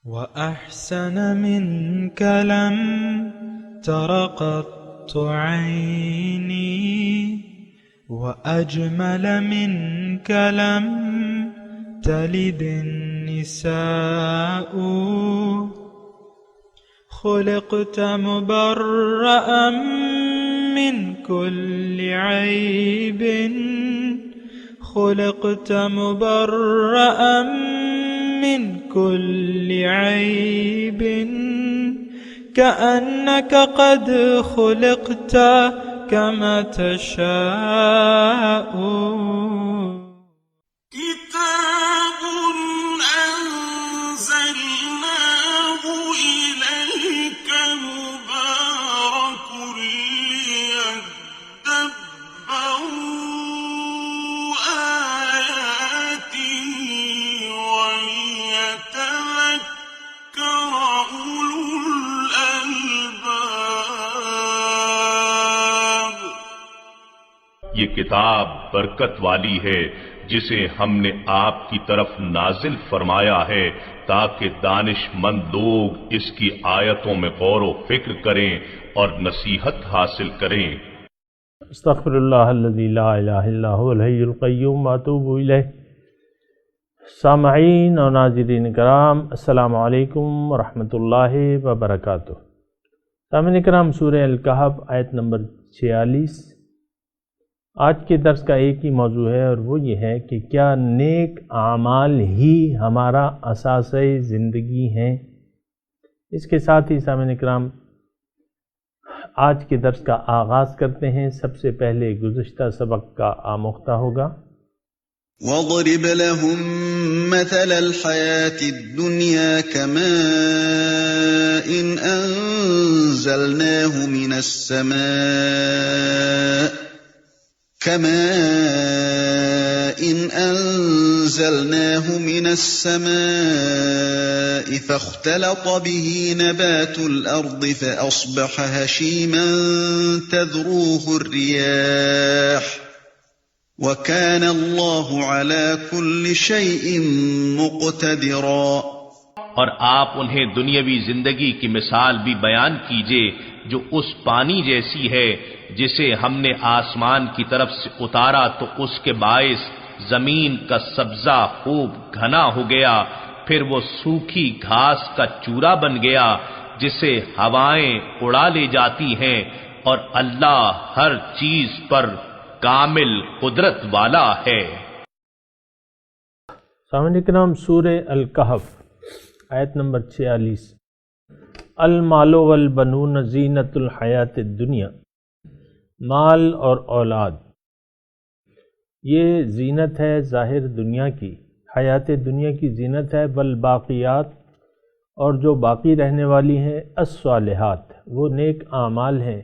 وأحسن منك لم تر قط عيني وأجمل منك لم تلد النساء خلقت مبرأ من كل عيب خلقت مبرأ من كل عيب كأنك قد خلقت كما تشاء كتاب أنزلناه إليك مبارك ليدبروا آياته وليتذكر أولو الألباب. یہ کتاب برکت والی ہے جسے ہم نے آپ کی طرف نازل فرمایا ہے تاکہ دانش مند لوگ اس کی آیتوں میں غور و فکر کریں اور نصیحت حاصل کریں. استغفر اللہ الذی لا الہ الا هو الحی القیوم واتوب الیہ. سامعین اور ناظرین کرام، السلام علیکم ورحمۃ اللہ وبرکاتہ. سامعین کرام، سورہ الکہف آیت نمبر 46. آج کے درس کا ایک ہی موضوع ہے اور وہ یہ ہے کہ کیا نیک اعمال ہی ہمارا اساسۂ زندگی ہیں. اس کے ساتھ ہی سامعین کرام آج کے درس کا آغاز کرتے ہیں. سب سے پہلے گزشتہ سبق کا آموختہ ہوگا. وَاضْرِبْ لَهُم مَّثَلَ الْحَيَاةِ الدُّنْيَا كَمَاءٍ أَنزَلْنَاهُ مِنَ السَّمَاءِ فَاخْتَلَطَ بِهِ نَبَاتُ الْأَرْضِ فَأَصْبَحَ هَشِيمًا تَذْرُوهُ الرِّيَاحُ وَكَانَ اللَّهُ عَلَى كُلِّ شَيْءٍ مُقْتَدِرًا. اور آپ انہیں دنیاوی زندگی کی مثال بھی بیان کیجئے جو اس پانی جیسی ہے جسے ہم نے آسمان کی طرف سے اتارا تو اس کے باعث زمین کا سبزہ خوب گھنا ہو گیا، پھر وہ سوکھی گھاس کا چورا بن گیا جسے ہوائیں اڑا لے جاتی ہیں، اور اللہ ہر چیز پر کامل قدرت والا ہے. سامعین کرام، سورہ الکہف آیت نمبر 46. المال والبنون زینت الحیات الدنیا. مال اور اولاد یہ زینت ہے ظاہر دنیا کی، حیات دنیا کی زینت ہے. والباقیات، اور جو باقی رہنے والی ہیں، الصالحات، وہ نیک اعمال ہیں.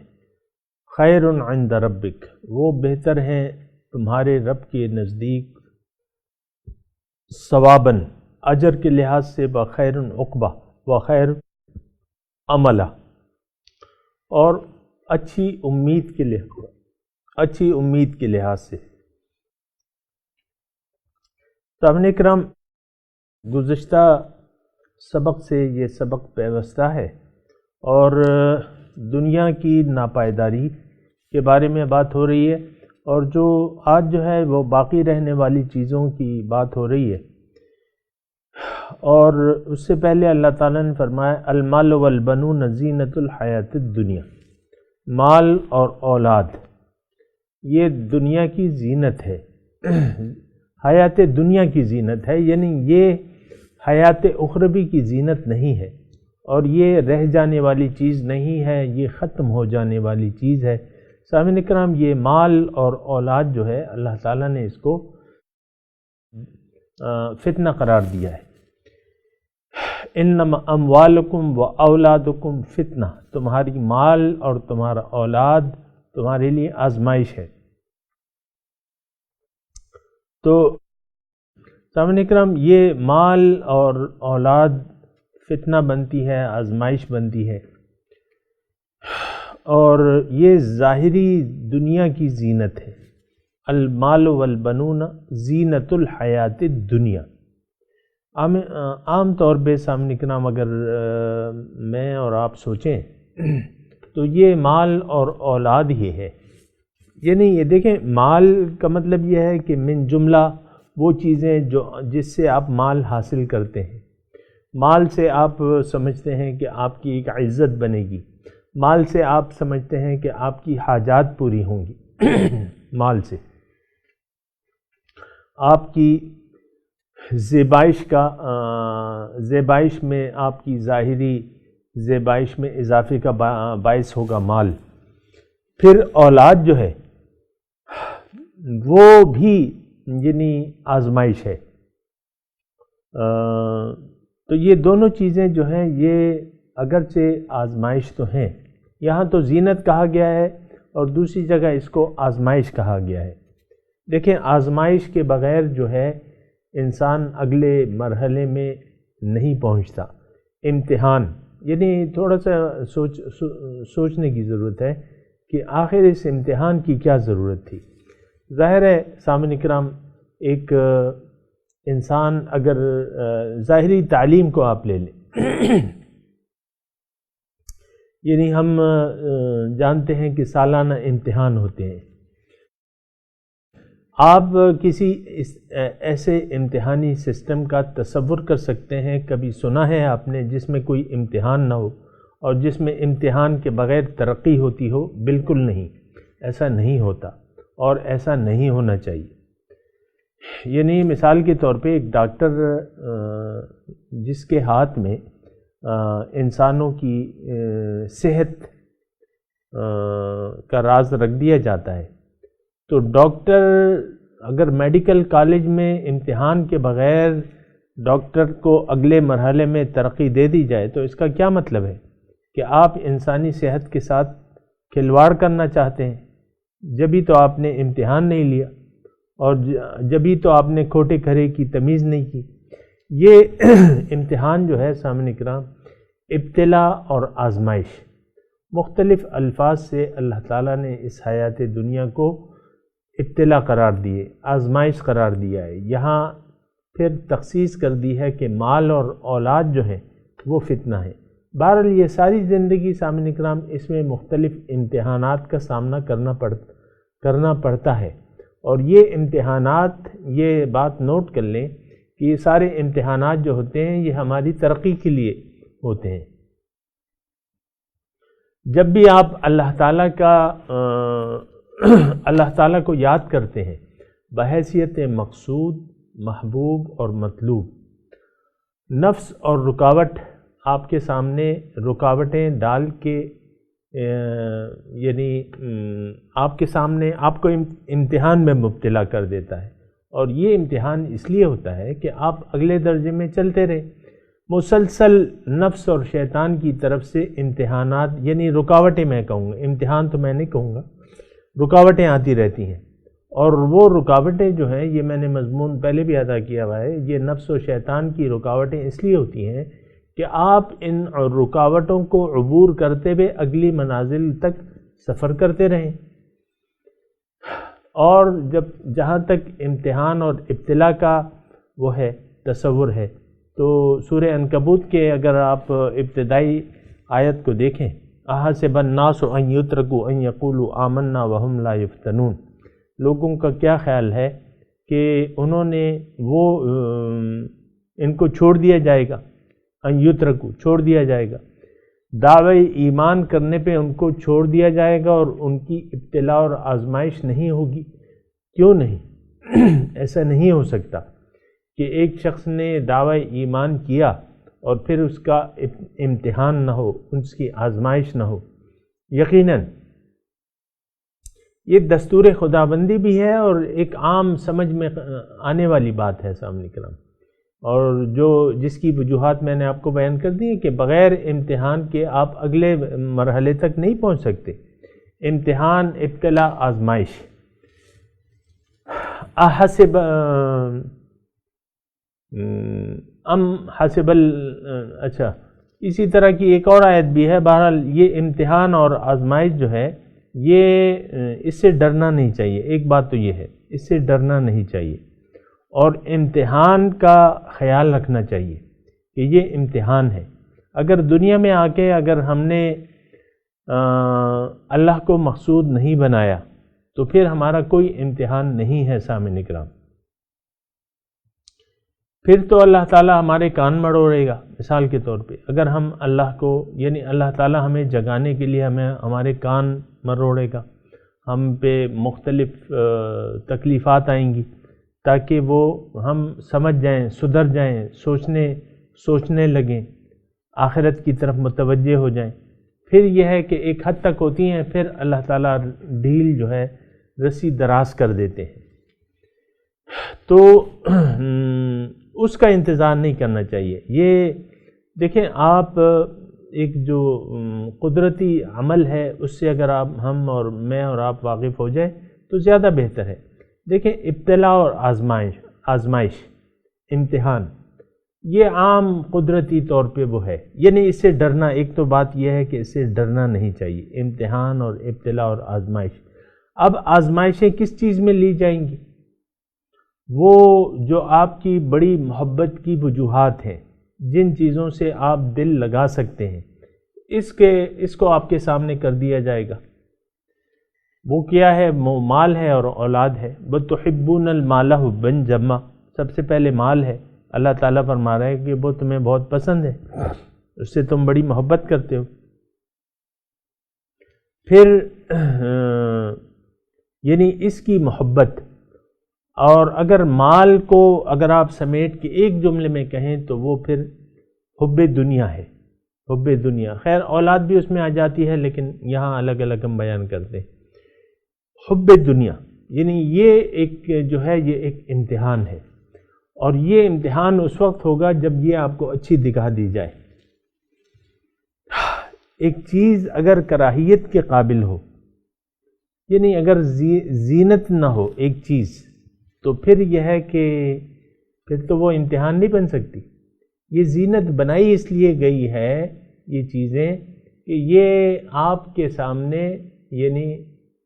خیر عند ربک، وہ بہتر ہیں تمہارے رب کے نزدیک. ثواباً، اجر کے لحاظ سے. بخیر عقبہ، وخیر عملہ، اور اچھی امید کے لحاظ سے. سامعین کرام، گزشتہ سبق سے یہ سبق پیوستہ ہے اور دنیا کی ناپائیداری کے بارے میں بات ہو رہی ہے، اور جو آج جو ہے وہ باقی رہنے والی چیزوں کی بات ہو رہی ہے. اور اس سے پہلے اللہ تعالیٰ نے فرمایا المال والبنون زینت الحیات الدنیا. مال اور اولاد یہ دنیا کی زینت ہے، حیات دنیا کی زینت ہے، یعنی یہ حیات اخروی کی زینت نہیں ہے، اور یہ رہ جانے والی چیز نہیں ہے، یہ ختم ہو جانے والی چیز ہے. سامعین کرام، یہ مال اور اولاد جو ہے اللہ تعالیٰ نے اس کو فتنہ قرار دیا ہے. انما اموالکم و اولادکم فتنہ، تمہاری مال اور تمہارا اولاد تمہارے لیے آزمائش ہے. تو سامعین کرام، یہ مال اور اولاد فتنہ بنتی ہے، آزمائش بنتی ہے، اور یہ ظاہری دنیا کی زینت ہے. المال والبنون زینت الحیات الدنیا. عام طور پہ سامعین کرام اگر میں اور آپ سوچیں تو یہ مال اور اولاد ہی ہے. یعنی یہ دیکھیں، مال کا مطلب یہ ہے کہ من جملہ وہ چیزیں جس سے آپ مال حاصل کرتے ہیں. مال سے آپ سمجھتے ہیں کہ آپ کی ایک عزت بنے گی، مال سے آپ سمجھتے ہیں کہ آپ کی حاجات پوری ہوں گی، مال سے آپ کی زیبائش میں آپ کی ظاہری زیبائش میں اضافے کا باعث ہوگا مال. پھر اولاد جو ہے وہ بھی یعنی آزمائش ہے. تو یہ دونوں چیزیں جو ہیں یہ اگرچہ آزمائش تو ہیں، یہاں تو زینت کہا گیا ہے اور دوسری جگہ اس کو آزمائش کہا گیا ہے. دیکھیں، آزمائش کے بغیر جو ہے انسان اگلے مرحلے میں نہیں پہنچتا. امتحان یعنی تھوڑا سا سوچنے کی ضرورت ہے کہ آخر اس امتحان کی کیا ضرورت تھی. ظاہر ہے سامعین کرام، ایک انسان اگر ظاہری تعلیم کو آپ لے لیں، یعنی ہم جانتے ہیں کہ سالانہ امتحان ہوتے ہیں. آپ کسی ایسے امتحانی سسٹم کا تصور کر سکتے ہیں، کبھی سنا ہے آپ نے جس میں کوئی امتحان نہ ہو اور جس میں امتحان کے بغیر ترقی ہوتی ہو؟ بالکل نہیں، ایسا نہیں ہوتا اور ایسا نہیں ہونا چاہیے. یعنی مثال کے طور پہ ایک ڈاکٹر جس کے ہاتھ میں انسانوں کی صحت کا راز رکھ دیا جاتا ہے، تو ڈاکٹر اگر میڈیکل کالج میں امتحان کے بغیر ڈاکٹر کو اگلے مرحلے میں ترقی دے دی جائے تو اس کا کیا مطلب ہے؟ کہ آپ انسانی صحت کے ساتھ کھلواڑ کرنا چاہتے ہیں. جبھی تو آپ نے امتحان نہیں لیا اور جبھی تو آپ نے کھوٹے کھرے کی تمیز نہیں کی. یہ امتحان جو ہے سامعین کرام، ابتلا اور آزمائش، مختلف الفاظ سے اللہ تعالیٰ نے اس حیات دنیا کو ابتلا قرار دیے، آزمائش قرار دیا ہے. یہاں پھر تخصیص کر دی ہے کہ مال اور اولاد جو ہیں وہ فتنہ ہے. بہرحال یہ ساری زندگی سامعین کرام اس میں مختلف امتحانات کا سامنا کرنا پڑتا ہے. اور یہ امتحانات، یہ بات نوٹ کر لیں کہ یہ سارے امتحانات جو ہوتے ہیں یہ ہماری ترقی کے لیے ہوتے ہیں. جب بھی آپ اللہ تعالیٰ کو یاد کرتے ہیں بحیثیت مقصود، محبوب اور مطلوب، نفس اور رکاوٹ آپ کے سامنے رکاوٹیں ڈال کے یعنی آپ کے سامنے آپ کو امتحان میں مبتلا کر دیتا ہے. اور یہ امتحان اس لیے ہوتا ہے کہ آپ اگلے درجے میں چلتے رہیں. مسلسل نفس اور شیطان کی طرف سے امتحانات یعنی رکاوٹیں، میں کہوں گا، امتحان تو میں نہیں کہوں گا، رکاوٹیں آتی رہتی ہیں. اور وہ رکاوٹیں جو ہیں، یہ میں نے مضمون پہلے بھی ادا کیا ہوا ہے، یہ نفس و شیطان کی رکاوٹیں اس لیے ہوتی ہیں کہ آپ ان رکاوٹوں کو عبور کرتے ہوئے اگلی منازل تک سفر کرتے رہیں. اور جہاں تک امتحان اور ابتلا کا وہ ہے تصور ہے، تو سورہ عنکبوت کے اگر آپ ابتدائی آیت کو دیکھیں، احسب الناس ان یترکوا ان یقولوا آمنا وہم لا یفتنون، لوگوں کا کیا خیال ہے کہ انہوں نے ان کو چھوڑ دیا جائے گا، ان یترکوا چھوڑ دیا جائے گا، دعوی ایمان کرنے پہ ان کو چھوڑ دیا جائے گا اور ان کی ابتلا اور آزمائش نہیں ہوگی؟ کیوں نہیں؟ ایسا نہیں ہو سکتا کہ ایک شخص نے دعوی ایمان کیا اور پھر اس کا امتحان نہ ہو، اس کی آزمائش نہ ہو. یقیناً یہ دستور خداوندی بھی ہے اور ایک عام سمجھ میں آنے والی بات ہے سامنے کرام، اور جس کی وجوہات میں نے آپ کو بیان کر دی کہ بغیر امتحان کے آپ اگلے مرحلے تک نہیں پہنچ سکتے. امتحان، ابتلا، آزمائش. احسب اچھا، اسی طرح کی ایک اور آیت بھی ہے. بہرحال یہ امتحان اور آزمائش جو ہے یہ اس سے ڈرنا نہیں چاہیے. ایک بات تو یہ ہے، اس سے ڈرنا نہیں چاہیے. اور امتحان کا خیال رکھنا چاہیے کہ یہ امتحان ہے۔ اگر دنیا میں آ کے اگر ہم نے اللہ کو مقصود نہیں بنایا تو پھر ہمارا کوئی امتحان نہیں ہے سامعین کرام۔ پھر تو اللہ تعالیٰ ہمارے کان مڑوڑے گا۔ مثال کے طور پہ اگر ہم اللہ کو یعنی اللہ تعالیٰ ہمیں جگانے کے لیے ہمارے کان مروڑے گا، ہم پہ مختلف تکلیفات آئیں گی تاکہ وہ ہم سمجھ جائیں، سدھر جائیں، سوچنے لگیں، آخرت کی طرف متوجہ ہو جائیں۔ پھر یہ ہے کہ ایک حد تک ہوتی ہیں، پھر اللہ تعالیٰ ڈھیل جو ہے رسی دراز کر دیتے ہیں۔ تو اس کا انتظار نہیں کرنا چاہیے۔ یہ دیکھیں، آپ ایک جو قدرتی عمل ہے اس سے اگر ہم اور میں اور آپ واقف ہو جائیں تو زیادہ بہتر ہے۔ دیکھیں، ابتلا اور آزمائش، امتحان، یہ عام قدرتی طور پہ وہ ہے، یعنی اس سے ڈرنا، ایک تو بات یہ ہے کہ اس سے ڈرنا نہیں چاہیے، امتحان اور ابتلا اور آزمائش۔ اب آزمائشیں کس چیز میں لی جائیں گی؟ وہ جو آپ کی بڑی محبت کی وجوہات ہیں، جن چیزوں سے آپ دل لگا سکتے ہیں، اس کو آپ کے سامنے کر دیا جائے گا۔ وہ کیا ہے؟ مال ہے اور اولاد ہے۔ وَتُحِبُّونَ الْمَالَ حُبًّا جَمًّا، سب سے پہلے مال ہے۔ اللہ تعالیٰ فرما رہا ہے کہ وہ تمہیں بہت پسند ہے، اس سے تم بڑی محبت کرتے ہو۔ پھر یعنی اس کی محبت، اور اگر مال کو اگر آپ سمیٹ کے ایک جملے میں کہیں تو وہ پھر حب دنیا ہے، حب دنیا۔ خیر اولاد بھی اس میں آ جاتی ہے لیکن یہاں الگ الگ ہم بیان کرتے ہیں۔ حب دنیا یعنی یہ ایک جو ہے یہ ایک امتحان ہے، اور یہ امتحان اس وقت ہوگا جب یہ آپ کو اچھی دکھا دی جائے۔ ایک چیز اگر کراہیت کے قابل ہو، یعنی اگر زینت نہ ہو ایک چیز، تو پھر یہ ہے کہ پھر تو وہ امتحان نہیں بن سکتی۔ یہ زینت بنائی اس لیے گئی ہے یہ چیزیں کہ یہ آپ کے سامنے یعنی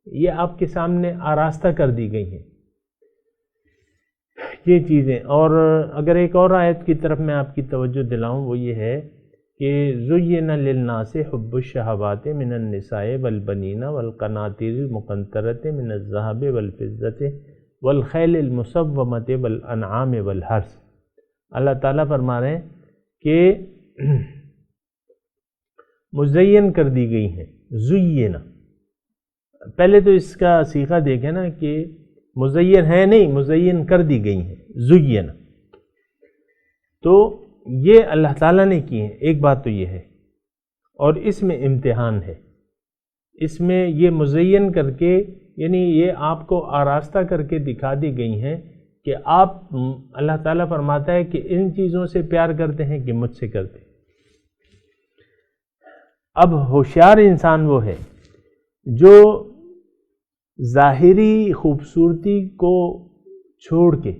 یہ آپ کے سامنے آراستہ کر دی گئی ہیں یہ چیزیں۔ اور اگر ایک اور آیت کی طرف میں آپ کی توجہ دلاؤں، وہ یہ ہے کہ زُيِّنَ لِلنَّاسِ حُبُّ الشَّهَوَاتِ مِنَ النِّسَاءِ وَالْبَنِينَ وَالْقَنَاطِيرِ الْمُقَنطَرَةِ مِنَ الذَّهَبِ وَالْفِضَّةِ وَالْخَيْلِ الْمُسَوَّمَةِ وَالْأَنْعَامِ وَالْحَرْثِ۔ اللہ تعالیٰ فرما رہے ہیں کہ مزین کر دی گئی ہیں، زُيِّنَ۔ پہلے تو اس کا صیغہ دیکھیں نا کہ مزین ہے نہیں، مزین کر دی گئی ہیں، زُيِّنَ۔ تو یہ اللہ تعالیٰ نے کی ہیں، ایک بات تو یہ ہے، اور اس میں امتحان ہے۔ اس میں یہ مزین کر کے یعنی یہ آپ کو آراستہ کر کے دکھا دی گئی ہیں کہ آپ اللہ تعالیٰ فرماتا ہے کہ ان چیزوں سے پیار کرتے ہیں کہ مجھ سے کرتے ہیں۔ اب ہوشیار انسان وہ ہے جو ظاہری خوبصورتی کو چھوڑ کے،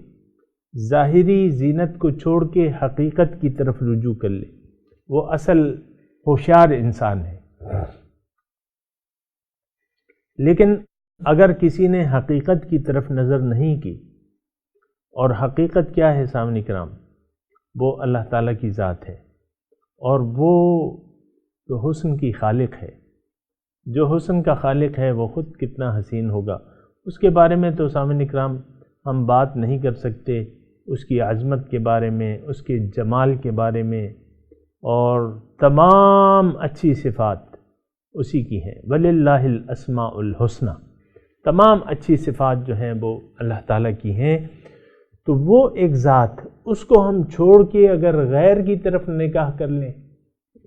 ظاہری زینت کو چھوڑ کے حقیقت کی طرف رجوع کر لے، وہ اصل ہوشیار انسان ہے۔ لیکن اگر کسی نے حقیقت کی طرف نظر نہیں کی، اور حقیقت کیا ہے سامعین کرام؟ وہ اللہ تعالیٰ کی ذات ہے، اور وہ تو حسن کی خالق ہے۔ جو حسن کا خالق ہے وہ خود کتنا حسین ہوگا، اس کے بارے میں تو سامعین کرام ہم بات نہیں کر سکتے، اس کی عظمت کے بارے میں، اس کے جمال کے بارے میں، اور تمام اچھی صفات اسی کی ہیں۔ وَلِلَّهِ الْأَسْمَاءُ الْحُسْنَى، تمام اچھی صفات جو ہیں وہ اللہ تعالیٰ کی ہیں۔ تو وہ ایک ذات، اس کو ہم چھوڑ کے اگر غیر کی طرف نکاح کر لیں،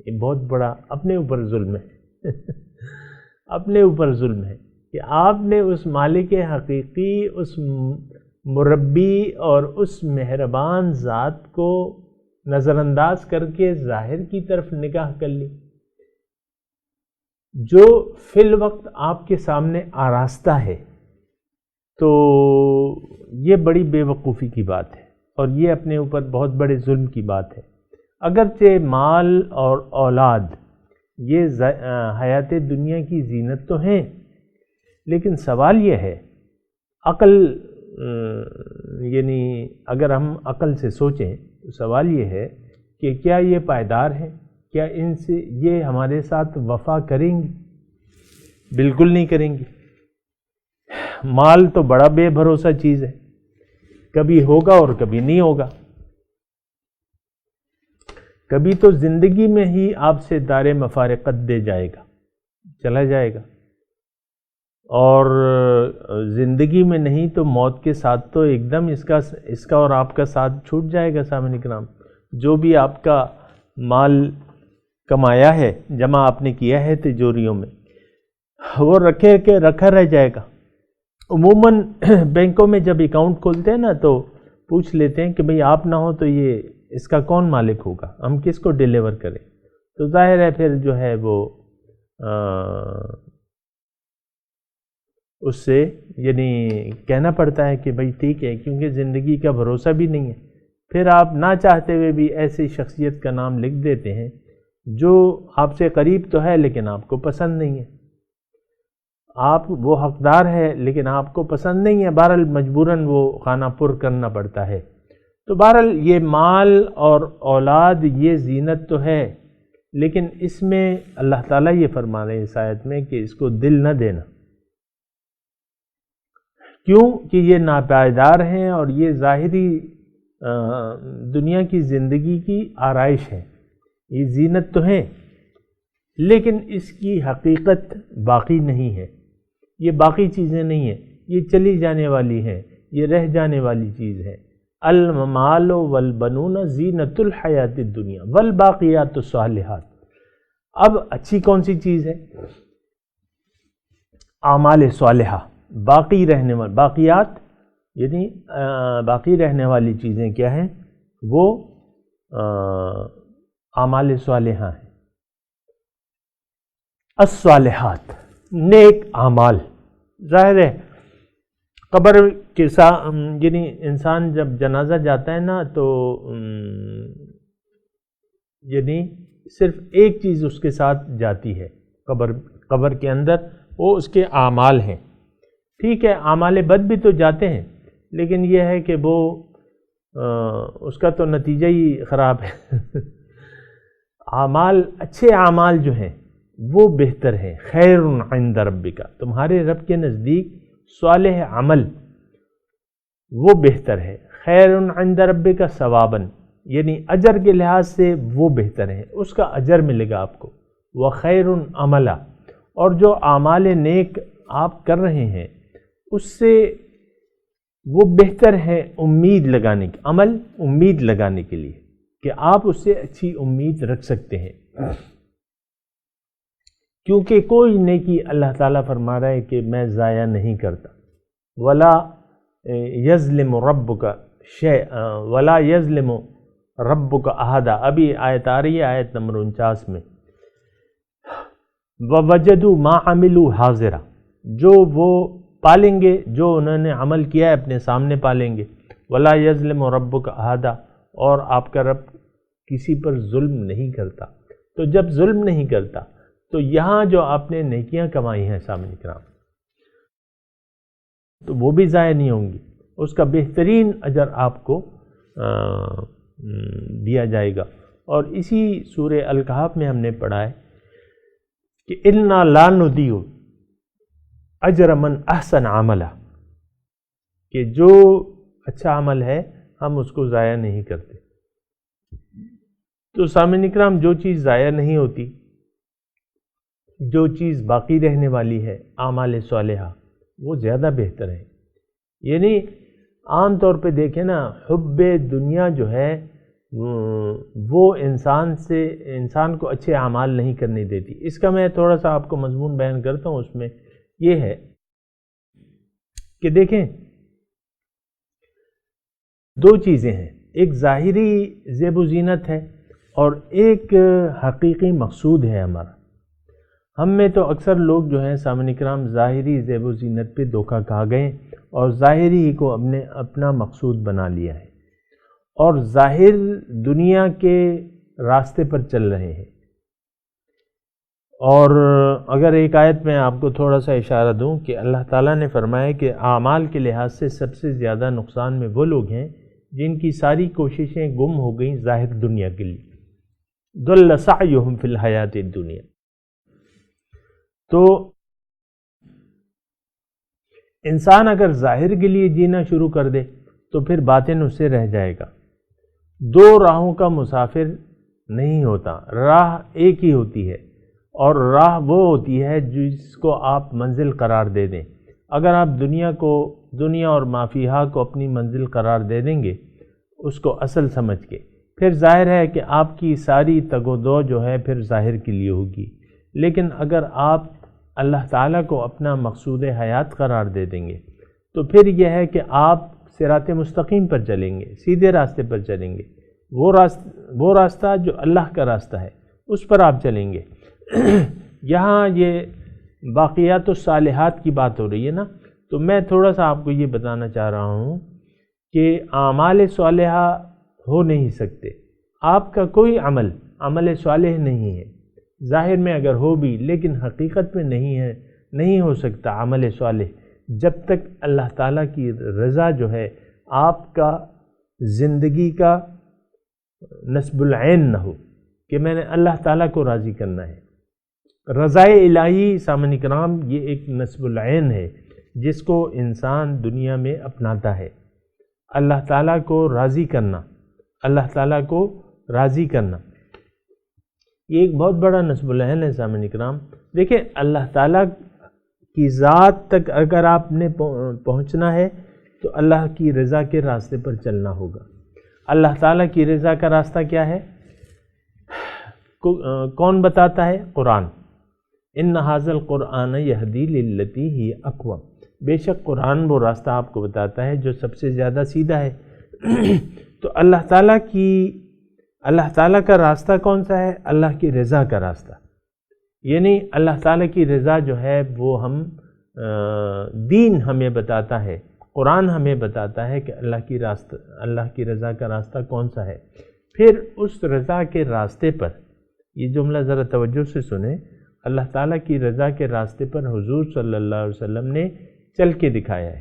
یہ بہت بڑا اپنے اوپر ظلم ہے اپنے اوپر ظلم ہے کہ آپ نے اس مالک حقیقی، اس مربی اور اس مہربان ذات کو نظر انداز کر کے ظاہر کی طرف نکاح کر لی، جو فی الوقت آپ کے سامنے آراستہ ہے۔ تو یہ بڑی بے وقوفی کی بات ہے، اور یہ اپنے اوپر بہت بڑے ظلم کی بات ہے۔ اگرچہ مال اور اولاد یہ حیات دنیا کی زینت تو ہیں، لیکن سوال یہ ہے، عقل یعنی اگر ہم عقل سے سوچیں تو سوال یہ ہے کہ کیا یہ پائیدار ہے؟ کیا ان سے یہ ہمارے ساتھ وفا کریں گی؟ بالکل نہیں کریں گی۔ مال تو بڑا بے بھروسہ چیز ہے، کبھی ہوگا اور کبھی نہیں ہوگا۔ کبھی تو زندگی میں ہی آپ سے دار مفارقت دے جائے گا، چلا جائے گا، اور زندگی میں نہیں تو موت کے ساتھ تو ایک دم اس کا اور آپ کا ساتھ چھوٹ جائے گا۔ سامعین کرام، جو بھی آپ کا مال کمایا ہے، جمع آپ نے کیا ہے تجوریوں میں، وہ رکھا رہ جائے گا۔ عموماً بینکوں میں جب اکاؤنٹ کھولتے ہیں نا تو پوچھ لیتے ہیں کہ بھئی آپ نہ ہو تو یہ اس کا کون مالک ہوگا، ہم کس کو ڈیلیور کریں؟ تو ظاہر ہے پھر جو ہے وہ اس سے یعنی کہنا پڑتا ہے کہ بھئی ٹھیک ہے، کیونکہ زندگی کا بھروسہ بھی نہیں ہے۔ پھر آپ نہ چاہتے ہوئے بھی ایسی شخصیت کا نام لکھ دیتے ہیں جو آپ سے قریب تو ہے لیکن آپ کو پسند نہیں ہے، آپ وہ حقدار ہے لیکن آپ کو پسند نہیں ہے، بہرحال مجبوراً وہ خانہ پر کرنا پڑتا ہے۔ تو بہرحال یہ مال اور اولاد یہ زینت تو ہے، لیکن اس میں اللہ تعالیٰ یہ فرما رہے ہیں اس آیت میں کہ اس کو دل نہ دینا، کیوں کہ یہ ناپائیدار ہیں اور یہ ظاہری دنیا کی زندگی کی آرائش ہے، یہ زینت تو ہے لیکن اس کی حقیقت باقی نہیں ہے، یہ باقی چیزیں نہیں ہیں، یہ چلی جانے والی ہیں، یہ رہ جانے والی چیز ہے۔ المال والبنون زینت الحیات الدنیا والباقیات الصالحات۔ اب اچھی کون سی چیز ہے؟ اعمال صالحہ، باقی رہنے والی، باقیات یعنی باقی رہنے والی چیزیں کیا ہیں؟ وہ اعمال صالحہ ہیں۔ الصالحات، نیک اعمال۔ ظاہر ہے قبر کے ساتھ یعنی انسان جب جنازہ جاتا ہے نا تو یعنی صرف ایک چیز اس کے ساتھ جاتی ہے قبر کے اندر، وہ اس کے اعمال ہیں۔ ٹھیک ہے، اعمال بد بھی تو جاتے ہیں لیکن یہ ہے کہ وہ اس کا تو نتیجہ ہی خراب ہے۔ اعمال، اچھے اعمال جو ہیں وہ بہتر ہیں۔ خیر عند ربک، تمہارے رب کے نزدیک صالح عمل وہ بہتر ہے۔ خیر عند ربک ثوابا، یعنی اجر کے لحاظ سے وہ بہتر ہے، اس کا اجر ملے گا آپ کو۔ وخیر عملا، اور جو اعمال نیک آپ کر رہے ہیں اس سے وہ بہتر ہے امید لگانے کی، عمل امید لگانے کے لیے کہ آپ اس سے اچھی امید رکھ سکتے ہیں، کیونکہ کوئی نیکی اللہ تعالیٰ فرما رہا ہے کہ میں ضائع نہیں کرتا۔ ولا یظلم ربک شیئا ولا یظلم ربک احدا، ابھی آیت آ رہی ہے، آیت نمبر 49 میں، ووجدوا ما عملوا حاضرا، جو وہ پالیں گے جو انہوں نے عمل کیا ہے اپنے سامنے پالیں گے۔ ولا یظلم ربک احدا، اور آپ کا رب کسی پر ظلم نہیں کرتا۔ تو جب ظلم نہیں کرتا تو یہاں جو آپ نے نیکیاں کمائی ہیں سامنے کرام، تو وہ بھی ضائع نہیں ہوں گی، اس کا بہترین اجر آپ کو دیا جائے گا۔ اور اسی سورہ الکہف میں ہم نے پڑھا ہے کہ اِنَّا لَا نُضِيعُ اجر من احسن عملا، کہ جو اچھا عمل ہے ہم اس کو ضائع نہیں کرتے۔ تو سامعین اکرام، جو چیز ضائع نہیں ہوتی، جو چیز باقی رہنے والی ہے، اعمال صالحہ، وہ زیادہ بہتر ہے۔ یعنی عام طور پہ دیکھیں نا، حب دنیا جو ہے وہ انسان کو اچھے اعمال نہیں کرنے دیتی۔ اس کا میں تھوڑا سا آپ کو مضمون بیان کرتا ہوں، اس میں یہ ہے کہ دیکھیں دو چیزیں ہیں، ایک ظاہری زیب و زینت ہے اور ایک حقیقی مقصود ہے ہمارا۔ ہم میں تو اکثر لوگ جو ہیں سامعین کرام ظاہری زیب و زینت پہ دھوکہ کھا گئے اور ظاہری ہی کو اپنا مقصود بنا لیا ہے اور ظاہر دنیا کے راستے پر چل رہے ہیں اور اگر ایک آیت میں آپ کو تھوڑا سا اشارہ دوں کہ اللہ تعالیٰ نے فرمایا کہ اعمال کے لحاظ سے سب سے زیادہ نقصان میں وہ لوگ ہیں جن کی ساری کوششیں گم ہو گئیں ظاہر دنیا کے لیے، ضل سعیہم فی الحیات الدنیا۔ تو انسان اگر ظاہر کے لیے جینا شروع کر دے تو پھر باطن اس سے رہ جائے گا۔ دو راہوں کا مسافر نہیں ہوتا، راہ ایک ہی ہوتی ہے، اور راہ وہ ہوتی ہے جس کو آپ منزل قرار دے دیں۔ اگر آپ دنیا اور ما فیہا کو اپنی منزل قرار دے دیں گے اس کو اصل سمجھ کے، پھر ظاہر ہے کہ آپ کی ساری تگ و دو جو ہے پھر ظاہر کے لیے ہوگی۔ لیکن اگر آپ اللہ تعالیٰ کو اپنا مقصود حیات قرار دے دیں گے تو پھر یہ ہے کہ آپ صراط مستقیم پر چلیں گے، سیدھے راستے پر چلیں گے، وہ راستہ جو اللہ کا راستہ ہے اس پر آپ چلیں گے۔ یہاں یہ باقیات الصالحات کی بات ہو رہی ہے نا، تو میں تھوڑا سا آپ کو یہ بتانا چاہ رہا ہوں کہ اعمال صالحہ ہو نہیں سکتے، آپ کا کوئی عمل صالح نہیں ہے، ظاہر میں اگر ہو بھی لیکن حقیقت میں نہیں ہو سکتا عمل صالح جب تک اللہ تعالیٰ کی رضا جو ہے آپ کا زندگی کا نصب العین نہ ہو کہ میں نے اللہ تعالیٰ کو راضی کرنا ہے۔ رضائے الہی سامعین کرام یہ ایک نصب العین ہے جس کو انسان دنیا میں اپناتا ہے، اللہ تعالیٰ کو راضی کرنا، اللہ تعالیٰ کو راضی کرنا یہ ایک بہت بڑا نصب العین ہے سامعین کرام۔ دیکھیں اللہ تعالیٰ کی ذات تک اگر آپ نے پہنچنا ہے تو اللہ کی رضا کے راستے پر چلنا ہوگا۔ اللہ تعالیٰ کی رضا کا راستہ کیا ہے؟ کون بتاتا ہے؟ قرآن۔ ان ھذا القرآن یہدی للتی ہی اقوم، بے شک قرآن وہ راستہ آپ کو بتاتا ہے جو سب سے زیادہ سیدھا ہے۔ تو اللہ تعالیٰ کا راستہ کون سا ہے؟ اللہ کی رضا کا راستہ، یعنی اللہ تعالیٰ کی رضا جو ہے وہ دین ہمیں بتاتا ہے، قرآن ہمیں بتاتا ہے کہ اللہ کی رضا کا راستہ کون سا ہے۔ پھر اس رضا کے راستے پر، یہ جملہ ذرا توجہ سے سنیں، اللہ تعالیٰ کی رضا کے راستے پر حضور صلی اللہ علیہ وسلم نے چل کے دکھایا ہے،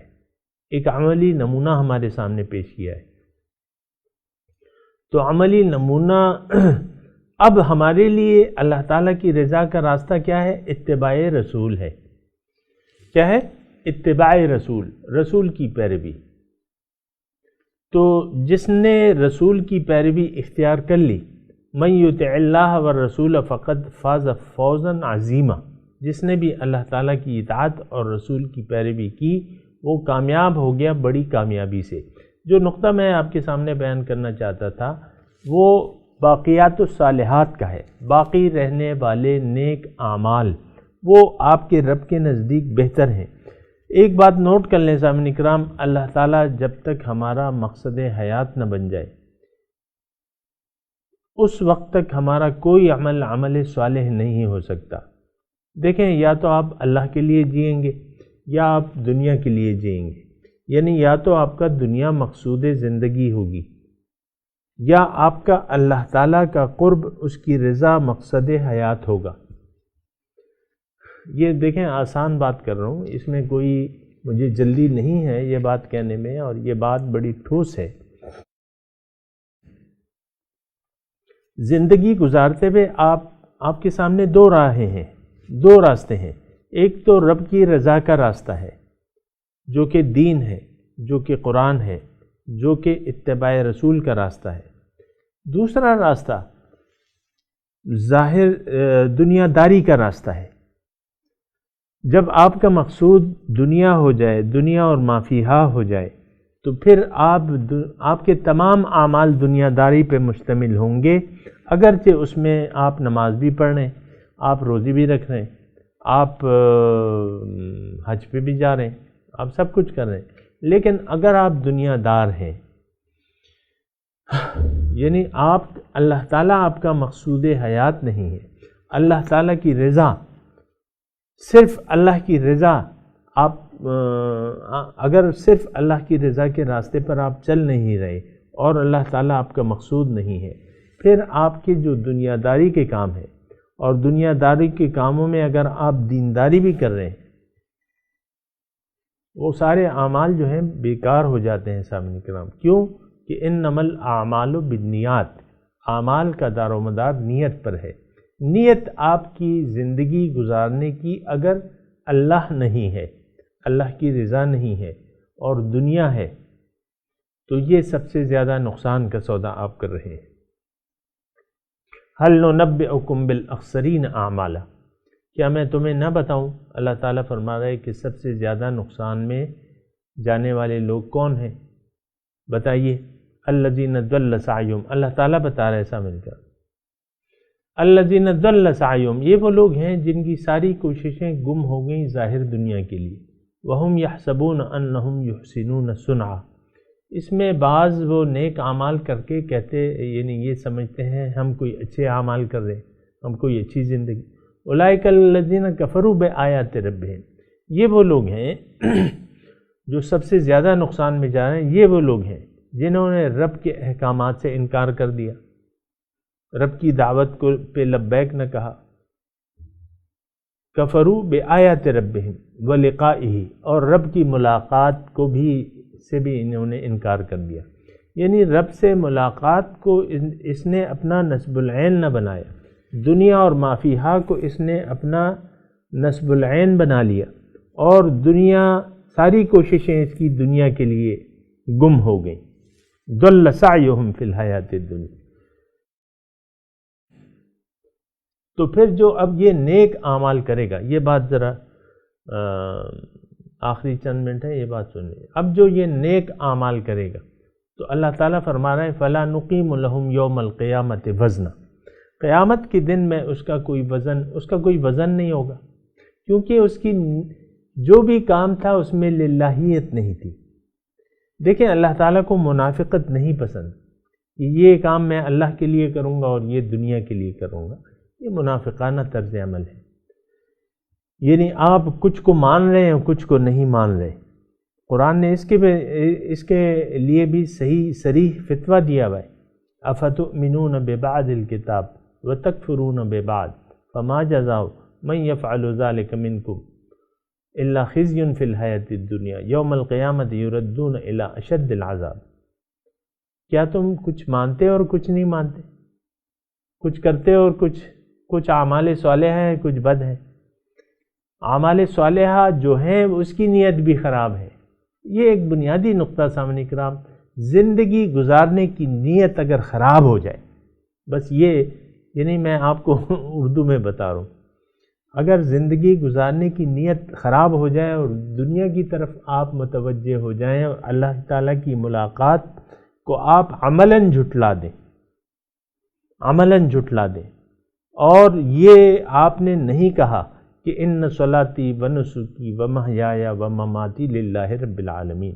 ایک عملی نمونہ ہمارے سامنے پیش کیا ہے۔ تو عملی نمونہ اب ہمارے لیے اللہ تعالیٰ کی رضا کا راستہ کیا ہے؟ اتباع رسول ہے۔ کیا ہے؟ اتباع رسول کی پیروی۔ تو جس نے رسول کی پیروی اختیار کر لی، من یطع اللہ والرسول فقد فاز فوزا عظیما، جس نے بھی اللہ تعالیٰ کی اطاعت اور رسول کی پیروی کی وہ کامیاب ہو گیا بڑی کامیابی سے۔ جو نقطہ میں آپ کے سامنے بیان کرنا چاہتا تھا وہ باقیات الصالحات کا ہے، باقی رہنے والے نیک اعمال، وہ آپ کے رب کے نزدیک بہتر ہیں۔ ایک بات نوٹ کر لیں سامعین کرام، اللہ تعالیٰ جب تک ہمارا مقصد حیات نہ بن جائے اس وقت تک ہمارا کوئی عمل صالح نہیں ہو سکتا۔ دیکھیں، یا تو آپ اللہ کے لیے جئیں گے یا آپ دنیا کے لیے جئیں گے، یعنی یا تو آپ کا دنیا مقصود زندگی ہوگی یا آپ کا اللہ تعالیٰ کا قرب، اس کی رضا مقصد حیات ہوگا۔ یہ دیکھیں آسان بات کر رہا ہوں، اس میں کوئی مجھے جلدی نہیں ہے یہ بات کہنے میں، اور یہ بات بڑی ٹھوس ہے۔ زندگی گزارتے ہوئے آپ کے سامنے دو راہیں ہیں، دو راستے ہیں۔ ایک تو رب کی رضا کا راستہ ہے جو کہ دین ہے، جو کہ قرآن ہے، جو کہ اتباع رسول کا راستہ ہے۔ دوسرا راستہ ظاہر دنیا داری کا راستہ ہے۔ جب آپ کا مقصود دنیا ہو جائے، دنیا اور ما فیہا ہو جائے، تو پھر آپ کے تمام اعمال دنیا داری پہ مشتمل ہوں گے، اگرچہ اس میں آپ نماز بھی پڑھ رہے ہیں، آپ روزی بھی رکھ رہے ہیں، آپ حج پہ بھی جا رہے ہیں، آپ سب کچھ کر رہے ہیں، لیکن اگر آپ دنیا دار ہیں، یعنی اللہ تعالیٰ آپ کا مقصود حیات نہیں ہے، اللہ تعالیٰ کی رضا، صرف اللہ کی رضا، اگر صرف اللہ کی رضا کے راستے پر آپ چل نہیں رہے اور اللہ تعالیٰ آپ کا مقصود نہیں ہے، پھر آپ کے جو دنیا داری کے کام ہیں اور دنیا داری کے کاموں میں اگر آپ دینداری بھی کر رہے ہیں، وہ سارے اعمال جو ہیں بیکار ہو جاتے ہیں سامعین کرام۔ کیوں کہ انما الاعمال بالنیات، اعمال کا دار و مدار نیت پر ہے۔ نیت آپ کی زندگی گزارنے کی اگر اللہ نہیں ہے، اللہ کی رضا نہیں ہے اور دنیا ہے، تو یہ سب سے زیادہ نقصان کا سودا آپ کر رہے ہیں۔ هل ننبئکم بالاخسرین اعمالا، کیا میں تمہیں نہ بتاؤں؟ اللہ تعالیٰ فرما رہا ہے کہ سب سے زیادہ نقصان میں جانے والے لوگ کون ہیں؟ بتائیے۔ الذین ضل سعیہم، اللہ تعالیٰ بتا رہے ایسا مل کر، الذین ضل سعیہم، یہ وہ لوگ ہیں جن کی ساری کوششیں گم ہو گئیں ظاہر دنیا کے لیے، وہم یحسبون انہم یحسنون صنعا، اس میں بعض وہ نیک اعمال کر کے کہتے، یعنی یہ سمجھتے ہیں ہم کوئی اچھے اعمال کر رہے ہیں، ہم کوئی اچھی زندگی۔ اولئک الذین کفروا بآیات ربہم، یہ وہ لوگ ہیں جو سب سے زیادہ نقصان میں جا رہے ہیں۔ یہ وہ لوگ ہیں جنہوں نے رب کے احکامات سے انکار کر دیا، رب کی دعوت کو پہ لبیک نہ کہا۔ کفروا بآیات ربہم ولقائہ، اور رب کی ملاقات کو بھی سے بھی انہوں نے انکار کر دیا، یعنی رب سے ملاقات کو اس نے اپنا نصب العین نہ بنایا، دنیا اور ما فیہا کو اس نے اپنا نصب العین بنا لیا، اور دنیا ساری کوششیں اس کی دنیا کے لیے گم ہو گئیں۔ ضل سعیہم فی الحیات الدنیا، تو پھر جو اب یہ نیک اعمال کرے گا، یہ بات ذرا آخری چند منٹ ہے، یہ بات سنیے۔ اب جو یہ نیک اعمال کرے گا تو اللہ تعالیٰ فرما رہا ہے فَلَا نُقِيمُ لَهُمْ يَوْمَ الْقِيَامَةِ وَزْنًا، قیامت کے دن میں اس کا کوئی وزن نہیں ہوگا، کیونکہ اس کی جو بھی کام تھا اس میں للہیت نہیں تھی۔ دیکھیں اللہ تعالیٰ کو منافقت نہیں پسند کہ یہ کام میں اللہ کے لیے کروں گا اور یہ دنیا کے لیے کروں گا، یہ منافقانہ طرز عمل ہے۔ یعنی آپ کچھ کو مان رہے ہیں اور کچھ کو نہیں مان رہے۔ قرآن نے اس کے لیے بھی صریح فتویٰ دیا ہوا ہے، افتؤمنون ببعض الکتاب وتکفرون ببعض فما جزاء من یفعل ذلک منکم الا خزی فی الحیاۃ الدنیا یوم القیامۃ یردون الی اشد العذاب۔ کیا تم کچھ مانتے اور کچھ نہیں مانتے، کچھ کرتے اور کچھ اعمال صالحہ ہیں، کچھ بد ہیں؟ اعمال صالحہ جو ہیں اس کی نیت بھی خراب ہے۔ یہ ایک بنیادی نقطہ سامنے کرام، زندگی گزارنے کی نیت اگر خراب ہو جائے، بس یہ یعنی میں آپ کو اردو میں بتا رہا ہوں، اگر زندگی گزارنے کی نیت خراب ہو جائے اور دنیا کی طرف آپ متوجہ ہو جائیں اور اللہ تعالیٰ کی ملاقات کو آپ عملاً جھٹلا دیں، اور یہ آپ نے نہیں کہا کہ ان صلاتی و نسکی و محیایا و مماتی للہ رب العالمین،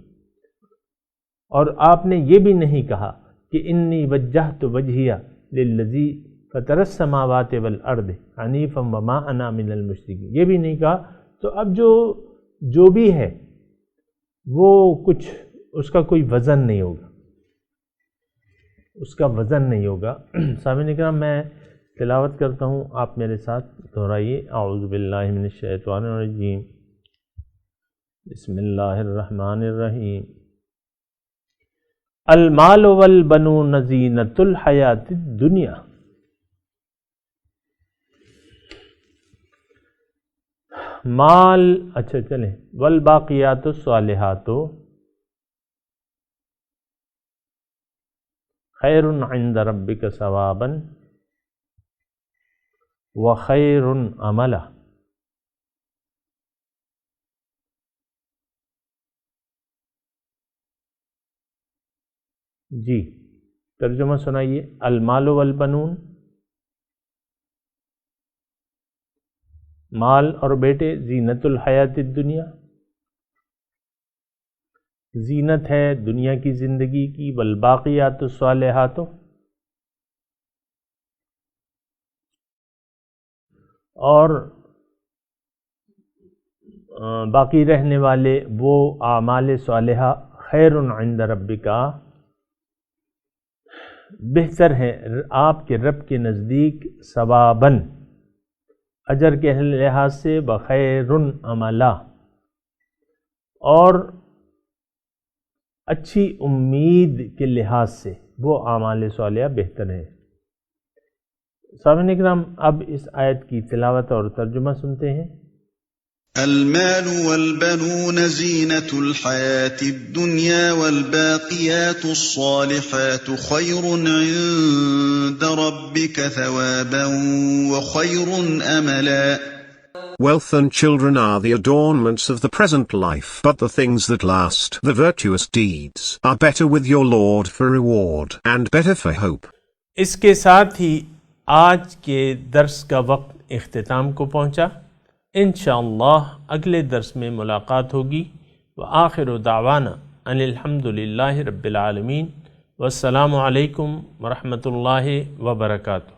اور آپ نے یہ بھی نہیں کہا کہ انی وجہت وجہیہ للذی فطر السماوات والارض حنیفا وما انا من المشرکین، یہ بھی نہیں کہا۔ تو اب جو بھی ہے وہ کچھ اس کا کوئی وزن نہیں ہوگا، اس کا وزن نہیں ہوگا۔ سامعین اکرام، میں تلاوت کرتا ہوں، آپ میرے ساتھ دہرائیے۔ اعوذ باللہ من الشیطان الرجیم، بسم اللہ الرحمن الرحیم۔ المال والبنون زینۃ الحیات الدنیا، مال، اچھا چلیں، والباقیات الصالحات خیر عند ربک ثوابا وخیر عملا۔ جی ترجمہ سنائیے۔ المال والبنون، مال اور بیٹے، زینت الحیات الدنیا، زینت ہے دنیا کی زندگی کی، والباقیات الصالحات، اور باقی رہنے والے وہ اعمال صالحہ، خیر عند ربک، بہتر ہے آپ کے رب کے نزدیک، ثواباً، اجر کے لحاظ سے بخیر عملا، اور اچھی امید کے لحاظ سے وہ اعمال صالحہ بہتر ہیں۔ سامعین اکرام، اب اس آیت کی تلاوت اور ترجمہ سنتے ہیں۔ المال والبنون زينة الحياة الدنيا والباقيات الصالحات خير عند ربك ثوابا وخير أملا. Wealth and children are the adornments of the present life, but the things that last, the virtuous deeds, are better with your Lord for reward, and better for hope. اس کے ساتھ ہی آج کے درس کا وقت اختتام کو پہنچا۔ انشاءاللہ اگلے درس میں ملاقات ہوگی۔ وآخر دعوانا ان الحمدللہ رب العالمین، والسلام علیکم ورحمۃ اللہ وبرکاتہ۔